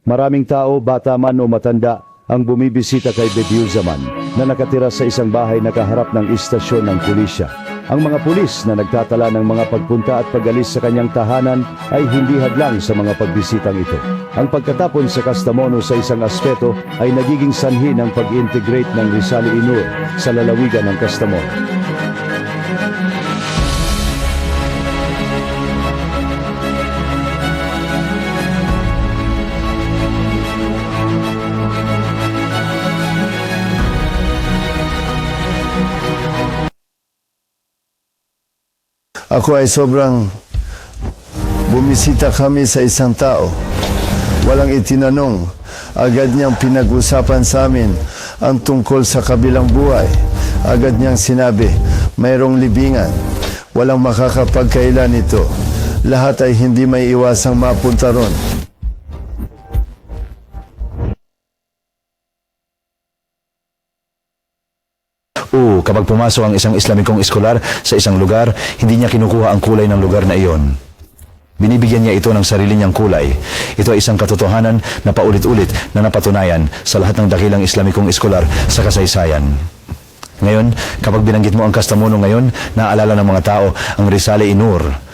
Maraming tao, bata man o matanda, ang bumibisita kay Bediüzzaman na nakatira sa isang bahay na kaharap ng istasyon ng pulisya. Ang mga pulis na nagtatala ng mga pagpunta at pag-alis sa kanyang tahanan ay hindi hadlang sa mga pagbisitang ito. Ang pagkatapon sa Kastamonu sa isang aspeto ay nagiging sanhi ng pag-integrate ng Rizal Inur sa lalawigan ng Kastamonu. Ako ay sobrang bumisita kami sa isang tao. Walang itinanong. Agad niyang pinag-usapan sa amin ang tungkol sa kabilang buhay. Agad niyang sinabi, mayroong libingan. Walang makakapagkaila nito. Lahat ay hindi may iwasang mapunta ron. Kapag pumasok ang isang Islamikong eskolar sa isang lugar, hindi niya kinukuha ang kulay ng lugar na iyon. Binibigyan niya ito ng sarili niyang kulay. Ito ay isang katotohanan na paulit-ulit na napatunayan sa lahat ng dakilang Islamikong eskolar sa kasaysayan. Ngayon, kapag binanggit mo ang Kastamonu ngayon, naaalala ng mga tao ang Rizal Inur